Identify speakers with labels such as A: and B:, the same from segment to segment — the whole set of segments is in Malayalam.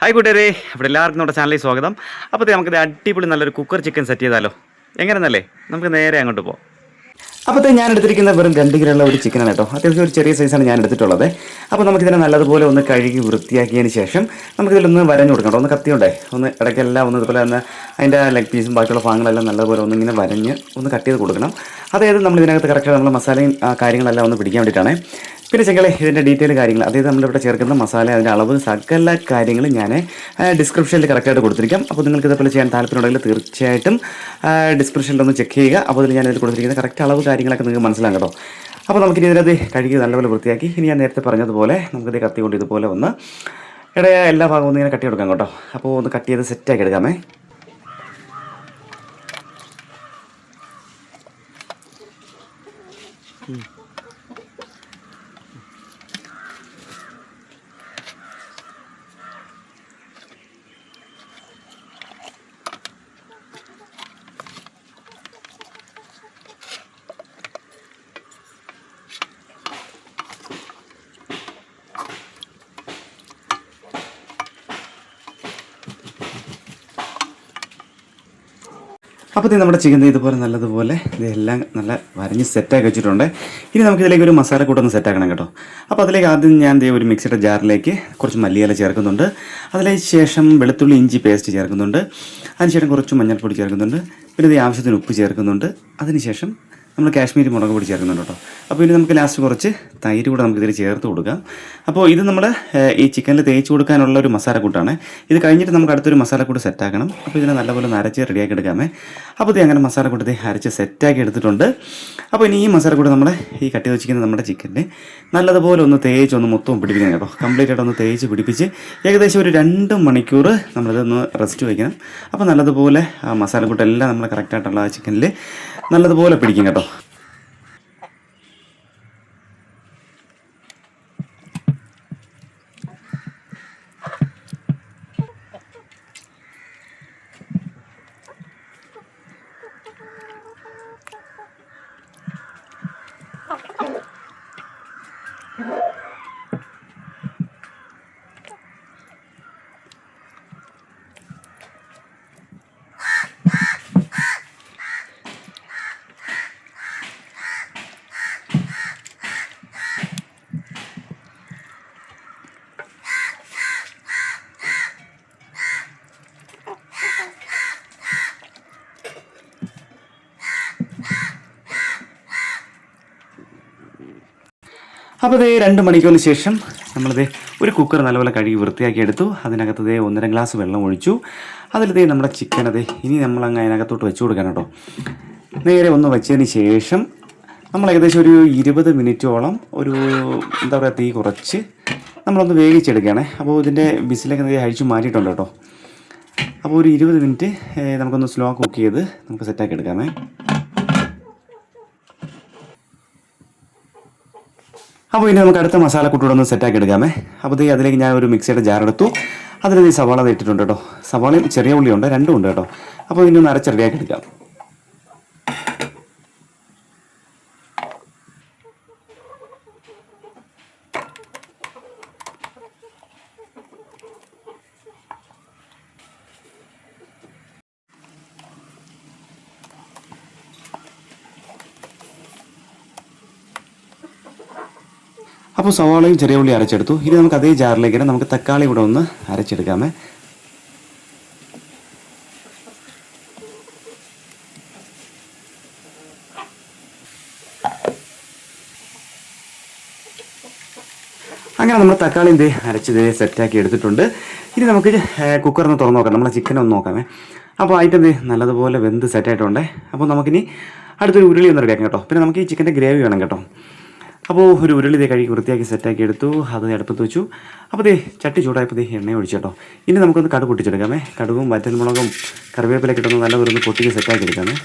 A: ഹായ് കൂട്ടുകാരെ, ഇവിടെ എല്ലാവർക്കും നമ്മുടെ ചാനലിൽ സ്വാഗതം. അപ്പോൾ നമുക്കിത് അടിപൊളി നല്ലൊരു കുക്കർ ചിക്കൻ സെറ്റ് ചെയ്താലോ? എങ്ങനെയെന്നല്ലേ, നമുക്ക് നേരെ അങ്ങോട്ട് പോകാം. അപ്പോൾ ഞാൻ എടുത്തിരിക്കുന്ന വെറും 2 കിലോയുള്ള ഒരു ചിക്കനാണ് കേട്ടോ. അത്യാവശ്യം ഒരു ചെറിയ സൈസാണ് ഞാൻ എടുത്തിട്ടുള്ളത്. അപ്പോൾ നമുക്കിതിനെ നല്ലതുപോലെ ഒന്ന് കഴുകി വൃത്തിയാക്കിയതിന് ശേഷം നമുക്കിതിലൊന്ന് വരഞ്ഞു കൊടുക്കണം. ഒന്ന് കത്തിയോണ്ടേ ഒന്ന് ഇടയ്ക്കെല്ലാം ഒന്ന് ഇതുപോലെ തന്നെ അതിൻ്റെ ലെഗ് പീസും ബാക്കിയുള്ള ഭാഗങ്ങളെല്ലാം നല്ലതുപോലെ ഒന്ന് ഇങ്ങനെ വരഞ്ഞ് ഒന്ന് കട്ട് ചെയ്ത് കൊടുക്കണം. അതായത് നമ്മൾ ഇതിനകത്ത് കറക്റ്റ് നമ്മൾ മസാലയും കാര്യങ്ങളെല്ലാം ഒന്ന് പിടിക്കാൻ വേണ്ടിയിട്ടാണ്. പിന്നെ ചെങ്ങളെ ഇതിൻ്റെ ഡീറ്റെയിൽ കാര്യങ്ങൾ, അതായത് നമ്മളിവിടെ ചേർക്കുന്ന മസാല, അതിൻ്റെ അളവ്, സകല കാര്യങ്ങളും ഞാൻ ഡിസ്ക്രിപ്ഷനിൽ കറക്റ്റായിട്ട് കൊടുത്തിരിക്കാം. അപ്പോൾ നിങ്ങൾക്ക് ഇതേപോലെ ചെയ്യാൻ താല്പര്യമുണ്ടെങ്കിൽ തീർച്ചയായിട്ടും ഡിസ്ക്രിപ്ഷനിലൊന്ന് ചെക്ക് ചെയ്യുക. അപ്പോൾ അതിൽ ഞാനിതിൽ കൊടുത്തിരിക്കുന്ന കറക്റ്റ് അളവ് കാര്യങ്ങളൊക്കെ നിങ്ങൾക്ക് മനസ്സിലാകും കേട്ടോ. അപ്പോൾ നമുക്കിനി ഇതിനകത്ത് കഴുകി നല്ലപോലെ വൃത്തിയാക്കി, ഇനി ഞാൻ നേരത്തെ പറഞ്ഞതുപോലെ നമുക്കിത് കത്തി കൊണ്ട് ഇതുപോലെ ഒന്ന് എല്ലാ ഭാഗവും ഒന്ന് ഇങ്ങനെ കട്ടി കൊടുക്കാം കേട്ടോ. അപ്പോൾ ഒന്ന് കട്ട് ചെയ്ത് സെറ്റാക്കി എടുക്കാമേ. അപ്പോൾ നമ്മുടെ ചിക്കൻ ഇതുപോലെ നല്ലതുപോലെ ഇതെല്ലാം നല്ല വരഞ്ഞ് സെറ്റാക്കി വെച്ചിട്ടുണ്ട്. ഇനി നമുക്കിതിലേക്ക് ഒരു മസാല കൂട്ടൊന്ന് സെറ്റാക്കണം കേട്ടോ. അപ്പോൾ അതിലേക്ക് ആദ്യം ഞാൻ ഒരു മിക്സിയുടെ ജാറിലേക്ക് കുറച്ച് മല്ലിയില ചേർക്കുന്നുണ്ട്. അതിലേക്ക് ശേഷം വെളുത്തുള്ളി ഇഞ്ചി പേസ്റ്റ് ചേർക്കുന്നുണ്ട്. അതിനുശേഷം കുറച്ച് മഞ്ഞൾപ്പൊടി ചേർക്കുന്നുണ്ട്. പിന്നെ ആവശ്യത്തിന് ഉപ്പ് ചേർക്കുന്നുണ്ട്. അതിനുശേഷം നമ്മൾ കാശ്മീരി മുളക് പൊടി ചേർക്കുന്നുണ്ട് കേട്ടോ. അപ്പോൾ ഇനി നമുക്ക് ലാസ്റ്റ് കുറച്ച് തൈര് കൂടെ നമുക്കിതിൽ ചേർത്ത് കൊടുക്കാം. അപ്പോൾ ഇത് നമ്മൾ ഈ ചിക്കനിൽ തേച്ച് കൊടുക്കാനുള്ള ഒരു മസാലക്കൂട്ടാണ്. ഇത് കഴിഞ്ഞിട്ട് നമുക്ക് അടുത്തൊരു മസാലക്കൂട്ട് സെറ്റാക്കണം. അപ്പോൾ ഇതിനെ നല്ലപോലെ അരച്ച് റെഡിയാക്കി എടുക്കാമേ. അപ്പോൾ ഇത് അങ്ങനെ മസാലക്കൂട്ടത്തെ അരച്ച് സെറ്റാക്കി എടുത്തിട്ടുണ്ട്. അപ്പോൾ ഇനി ഈ മസാലക്കൂട്ട് നമ്മൾ ഈ കട്ടി വെച്ചിരിക്കുന്ന നമ്മുടെ ചിക്കനെ നല്ലതുപോലെ ഒന്ന് തേച്ച് ഒന്ന് മൊത്തം പിടിപ്പിക്കണം കേട്ടോ. കംപ്ലീറ്റ് ആയിട്ട് ഒന്ന് തേച്ച് പിടിപ്പിച്ച് ഏകദേശം ഒരു 2 മണിക്കൂർ നമ്മളിതൊന്ന് റെസ്റ്റ് വയ്ക്കണം. അപ്പോൾ നല്ലതുപോലെ ആ മസാലക്കൂട്ടെല്ലാം നമ്മൾ കറക്റ്റായിട്ടുള്ള ആ ചിക്കനിൽ നല്ലതുപോലെ പിടിക്കും കേട്ടോ. അപ്പോൾ 2 മണിക്കൂറിന് ശേഷം നമ്മളിത് ഒരു കുക്കർ നല്ലപോലെ കഴുകി വൃത്തിയാക്കി എടുത്തു. അതിനകത്ത് 1.5 ഗ്ലാസ് വെള്ളം ഒഴിച്ചു. അതിൽ നമ്മുടെ ചിക്കൻ ഇനി നമ്മളങ്ങ് അതിനകത്തോട്ട് വെച്ച് കൊടുക്കണം കേട്ടോ. നേരെ ഒന്ന് വെച്ചതിന് ശേഷം നമ്മൾ ഏകദേശം ഒരു 20 മിനിറ്റോളം എന്താ പറയുക, തീ കുറച്ച് നമ്മളൊന്ന് വേവിച്ചെടുക്കുകയാണേ. അപ്പോൾ ഇതിൻ്റെ വിസിലൊക്കെ അഴിച്ചു മാറ്റിയിട്ടുണ്ട് കേട്ടോ. അപ്പോൾ ഒരു 20 മിനിറ്റ് നമുക്കൊന്ന് സ്ലോ കുക്ക് ചെയ്ത് നമുക്ക് സെറ്റാക്കി എടുക്കാമേ. അപ്പോൾ ഇനി നമുക്ക് അടുത്ത മസാലക്കൂട്ടൂടെ ഒന്ന് സെറ്റാക്കി എടുക്കാമേ. അപ്പോൾ അതിലേക്ക് ഞാൻ ഒരു മിക്സിയുടെ ജാറെടുത്തു. അതിൽ സവാള ഇട്ടിട്ടുണ്ട് കേട്ടോ. സവാളയും ചെറിയ ഉള്ളിയുണ്ട്, രണ്ടും ഉണ്ട് കേട്ടോ. അപ്പോൾ ഇനി ഒന്ന് അരച്ച് റെഡിയാക്കി എടുക്കാം. അപ്പോൾ സവാളയും ചെറിയ ഉള്ളി അരച്ചെടുത്തു. ഇനി നമുക്ക് അതേ ജാറിലേക്ക് നമുക്ക് തക്കാളി കൂടെ ഒന്ന് അരച്ചെടുക്കാമേ. അങ്ങനെ നമ്മൾ തക്കാളി അരച്ച് സെറ്റാക്കി എടുത്തിട്ടുണ്ട്. ഇനി നമുക്ക് കുക്കറിന് തുറന്ന് നോക്കാം, നമ്മളെ ചിക്കൻ ഒന്ന് നോക്കാമേ. അപ്പോൾ ഐറ്റം നല്ലതുപോലെ വെന്ത് സെറ്റായിട്ടുണ്ട്. അപ്പോൾ നമുക്കിനി അടുത്തൊരു ഉരുളി ഒന്ന് റെഡിയാക്കാം കേട്ടോ. പിന്നെ നമുക്ക് ഈ ചിക്കൻ്റെ ഗ്രേവി വേണം കേട്ടോ. അപ്പോൾ ഒരു ഉരുളി കഴുകി വൃത്തിയാക്കി സെറ്റാക്കി എടുത്തു. അത് അടുപ്പത്ത് വെച്ചു. അപ്പോൾ ചട്ടി ചൂടായപ്പോൾ എണ്ണ ഒഴിച്ചു കേട്ടോ. ഇനി നമുക്കൊന്ന് കടുക് പൊട്ടിച്ചെടുക്കാമേ. കടുകും വറ്റൽമുളകും കറിവേപ്പിലൊക്കെ ഇട്ടൊന്ന് നല്ല ഒരു പൊട്ടിക്ക് സെറ്റാക്കി എടുക്കാമേ.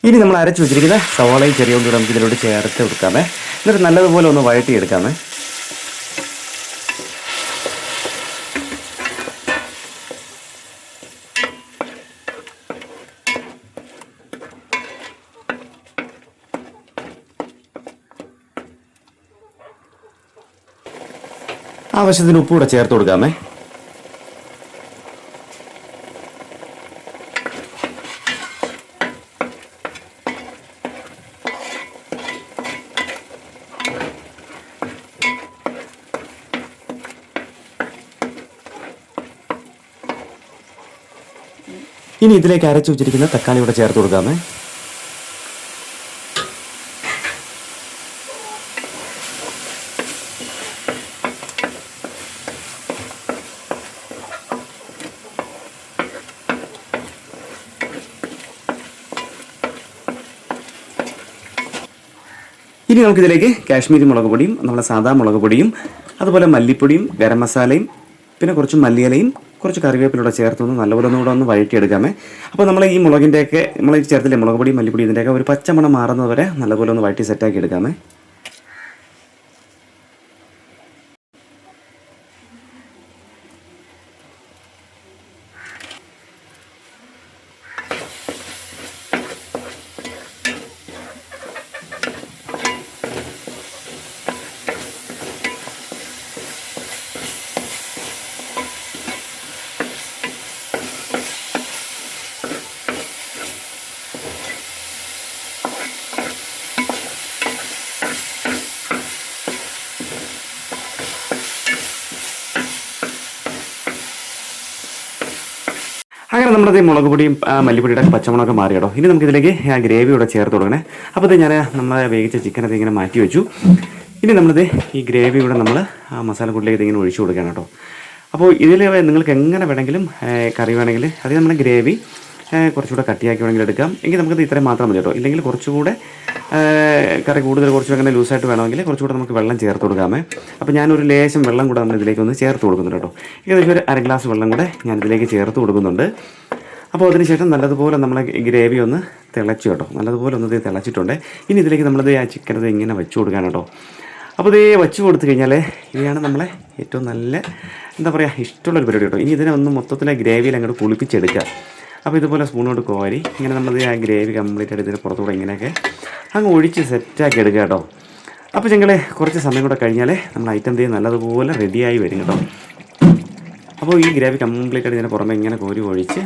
A: ഇനി നമ്മൾ അരച്ച് വെച്ചിരിക്കുന്ന സവാളയും ചെറിയ ഉള്ളി നമുക്ക് ഇതിലോട്ട് ചേർത്ത് കൊടുക്കാമേ. എന്നിട്ട് നല്ലതുപോലെ ഒന്ന് വഴറ്റിയെടുക്കാമേ. ആവശ്യത്തിന് ഉപ്പ് കൂടെ ചേർത്ത് കൊടുക്കാമേ. ഇനി ഇതിലേക്ക് അരച്ചു വെച്ചിരിക്കുന്ന തക്കാളി കൂടെ ചേർത്ത് കൊടുക്കാമേ. ഇനി നമുക്കിതിലേക്ക് കാശ്മീരി മുളക് പൊടിയും നമ്മളെ സാധാ മുളക് പൊടിയും അതുപോലെ മല്ലിപ്പൊടിയും ഗരം മസാലയും പിന്നെ കുറച്ച് മല്ലിയിലയും കുറച്ച് കറിവേപ്പിലൂടെ ചേർത്തൊന്ന് നല്ലപോലെ ഒന്നുകൂടെ ഒന്ന് വഴറ്റിയെടുക്കാമേ. അപ്പോൾ നമ്മൾ ഈ മുളകിൻ്റെയൊക്കെ നമ്മൾ ചേർത്തില്ലേ മുളക് പൊടി മല്ലിപ്പൊടി ഇതിൻ്റെയൊക്കെ ഒരു പച്ചമണം മാറുന്നത് വരെ നല്ലപോലെ ഒന്ന് വഴറ്റി സെറ്റാക്കി എടുക്കാമേ. അങ്ങനെ നമ്മളത് മുളക് പൊടിയും മല്ലിപ്പൊടിയുടെ പച്ചമുളകൊക്കെ മാറി കേട്ടോ. ഇനി നമുക്കിതിലേക്ക് ഗ്രേവി ഇവിടെ ചേർത്ത് കൊടുക്കണേ. അപ്പോൾ ഇത് ഞാൻ നമ്മൾ വേവിച്ച ചിക്കനത് ഇങ്ങനെ മാറ്റി വെച്ചു. ഇനി നമ്മളിത് ഈ ഗ്രേവി ഇവിടെ നമ്മൾ മസാലക്കൂട്ടിലേക്ക് ഇതിങ്ങനെ ഒഴിച്ചു കൊടുക്കണം കേട്ടോ. അപ്പോൾ ഇതിൽ നിങ്ങൾക്ക് എങ്ങനെ വേണമെങ്കിലും കറി വേണമെങ്കിൽ അത് നമ്മുടെ ഗ്രേവി കുറച്ചുകൂടെ കട്ടിയാക്കി വേണമെങ്കിൽ എടുക്കാം. എങ്കിൽ നമുക്കത് ഇത്രയും മാത്രം മതി കേട്ടോ. ഇല്ലെങ്കിൽ കുറച്ചുകൂടെ കറി കൂടുതൽ കുറച്ച് അങ്ങനെ ലൂസായിട്ട് വേണമെങ്കിൽ കുറച്ചുകൂടെ നമുക്ക് വെള്ളം ചേർത്ത് കൊടുക്കാമേ. അപ്പോൾ ഞാനൊരു ലേശം വെള്ളം കൂടെ നമ്മൾ ഇതിലേക്ക് ഒന്ന് ചേർത്ത് കൊടുക്കുന്നുണ്ട് കേട്ടോ. ഏകദേശം ഒരു 1/2 ഗ്ലാസ് വെള്ളം കൂടെ ഞാൻ ഇതിലേക്ക് ചേർത്ത് കൊടുക്കുന്നുണ്ട്. അപ്പോൾ അതിനുശേഷം നല്ലതുപോലെ നമ്മൾ ഗ്രേവി ഒന്ന് തിളച്ചു കേട്ടോ. നല്ലതുപോലെ ഒന്ന് ഇത് തിളച്ചിട്ടുണ്ട്. ഇനി ഇതിലേക്ക് നമ്മളിത് ആ ചിക്കനത് ഇങ്ങനെ വെച്ച് കൊടുക്കാൻ കേട്ടോ. അപ്പോൾ ഇത് വെച്ച് കൊടുത്തു കഴിഞ്ഞാൽ ഇതാണ് നമ്മളെ ഏറ്റവും നല്ല എന്താ പറയുക ഇഷ്ടമുള്ളൊരു പരിപാടി കേട്ടോ. ഇനി ഇതിനെ ഒന്ന് മൊത്തത്തിൽ ഗ്രേവിയിൽ അങ്ങോട്ട് കുളിപ്പിച്ചെടുക്കുക. അപ്പോൾ ഇതുപോലെ സ്പൂണോട് കോരി ഇങ്ങനെ നമ്മളത് ആ ഗ്രേവി കംപ്ലീറ്റ് ആയിട്ട് ഇതിന് പുറത്തുകൂടെ ഇങ്ങനെയൊക്കെ അങ്ങ് ഒഴിച്ച് സെറ്റാക്കി എടുക്കുക കേട്ടോ. അപ്പോൾ ഞങ്ങൾ കുറച്ച് സമയം കൂടെ കഴിഞ്ഞാൽ നമ്മൾ ഐറ്റം തീ നല്ലതുപോലെ റെഡിയായി വരും കേട്ടോ. അപ്പോൾ ഈ ഗ്രേവി കംപ്ലീറ്റ് ആയിട്ട് ഇതിന് പുറമെ ഇങ്ങനെ കോരി ഒഴിച്ച്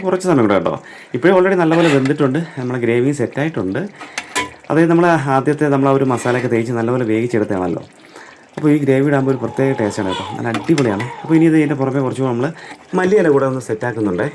A: കുറച്ച് സമയം കൂടെ കേട്ടോ. ഇപ്പോഴും ഓൾറെഡി നല്ലപോലെ വെന്തിട്ടുണ്ട്. നമ്മളെ ഗ്രേവിയും സെറ്റായിട്ടുണ്ട്. അതായത് നമ്മൾ ആദ്യത്തെ നമ്മൾ ആ ഒരു മസാലയൊക്കെ തേച്ച് നല്ലപോലെ വേവിച്ചെടുത്തതാണല്ലോ. അപ്പോൾ ഈ ഗ്രേവി ഇടാകുമ്പോൾ ഒരു പ്രത്യേക ടേസ്റ്റാണ് കേട്ടോ. നല്ല അടിപൊളിയാണ്. അപ്പോൾ ഇനി ഇതിൻ്റെ പുറമെ കുറച്ച് നമ്മൾ മല്ലിയില കൂടെ ഒന്ന് സെറ്റാക്കുന്നുണ്ട്.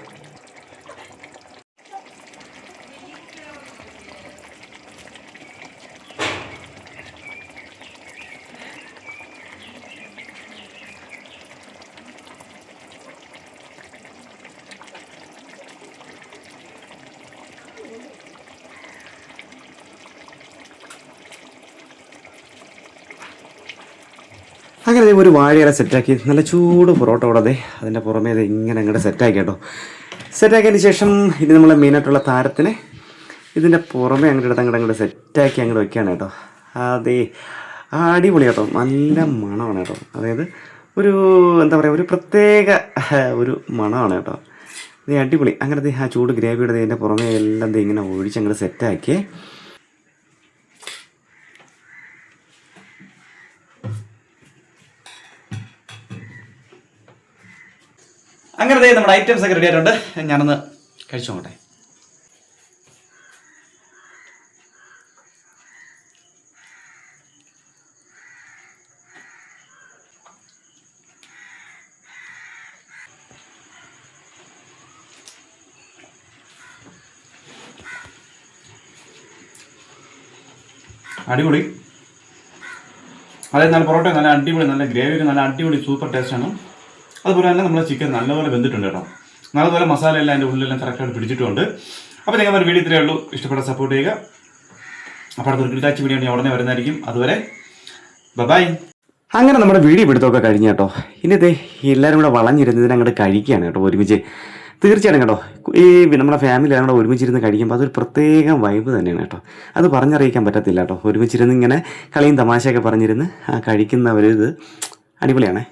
A: അങ്ങനെ ഒരു വാഴയില സെറ്റാക്കി നല്ല ചൂട് പൊറോട്ട കൂടാതെ അതിൻ്റെ പുറമേ അത് ഇങ്ങനെ അങ്ങോട്ട് സെറ്റാക്കി കേട്ടോ. സെറ്റാക്കിയതിന് ശേഷം ഇത് നമ്മളെ മെയിനായിട്ടുള്ള താരത്തിന് ഇതിൻ്റെ പുറമേ അങ്ങോട്ട് സെറ്റാക്കി അങ്ങോട്ട് വയ്ക്കുകയാണ് കേട്ടോ. അതെ അടിപൊളി കേട്ടോ. നല്ല മണമാണ് കേട്ടോ. അതായത് ഒരു എന്താ പറയുക ഒരു പ്രത്യേക ഒരു മണമാണ് കേട്ടോ. ഇത് അടിപൊളി. അങ്ങനത്തെ ആ ചൂട് ഗ്രേവിയുടെ ഇതിൻ്റെ പുറമേ എല്ലാം ഇങ്ങനെ ഒഴിച്ച് അങ്ങോട്ട് സെറ്റാക്കി അങ്ങനെ നമ്മുടെ ഐറ്റംസ് ഒക്കെ റെഡി ആയിട്ടുണ്ട്. ഞാനൊന്ന് കഴിച്ചു നോക്കട്ടെ. അടിപൊളി. അതായത് നല്ല പൊറോട്ട നല്ല അടിപൊളി, നല്ല ഗ്രേവിക്ക് നല്ല അടിപൊളി സൂപ്പർ ടേസ്റ്റാണ്. അതുപോലെ തന്നെ നമ്മൾ ചിക്കൻ നല്ലപോലെ വെന്തിട്ടുണ്ട് കേട്ടോ. നല്ലപോലെ മസാല എല്ലാം അതിൻ്റെ ഉള്ളിലെല്ലാം കറക്റ്റായിട്ട് പിടിച്ചിട്ടുണ്ട്. അപ്പോൾ നിങ്ങൾ ഒരു വീഡിയോ ഇത്രയേ ഉള്ളൂ. ഇഷ്ടപ്പെട്ട സപ്പോർട്ട് ചെയ്യുക. അപ്പോൾ അടുത്തൊരു കിട്ടാച്ച വീഡിയോ ഞാൻ ഉടനെ വരുന്നതായിരിക്കും. അതുവരെ ബൈ. അങ്ങനെ നമ്മുടെ വീഡിയോ പിടുത്തമൊക്കെ കഴിഞ്ഞു കേട്ടോ. ഇനി എല്ലാവരും കൂടെ വളഞ്ഞിരുന്നതിന് അങ്ങോട്ട് കഴിക്കുകയാണ് കേട്ടോ ഒരുമിച്ച്. തീർച്ചയായിട്ടും കേട്ടോ. ഈ നമ്മുടെ ഫാമിലി കൂടെ ഒരുമിച്ചിരുന്ന് കഴിക്കുമ്പോൾ അതൊരു പ്രത്യേക വൈബ് തന്നെയാണ് കേട്ടോ. അത് പറഞ്ഞറിയിക്കാൻ പറ്റത്തില്ല കേട്ടോ. ഒരുമിച്ചിരുന്ന് ഇങ്ങനെ കളിയും തമാശയൊക്കെ പറഞ്ഞിരുന്ന് കഴിക്കുന്ന ഒരു ഇത് അടിപൊളിയാണേ.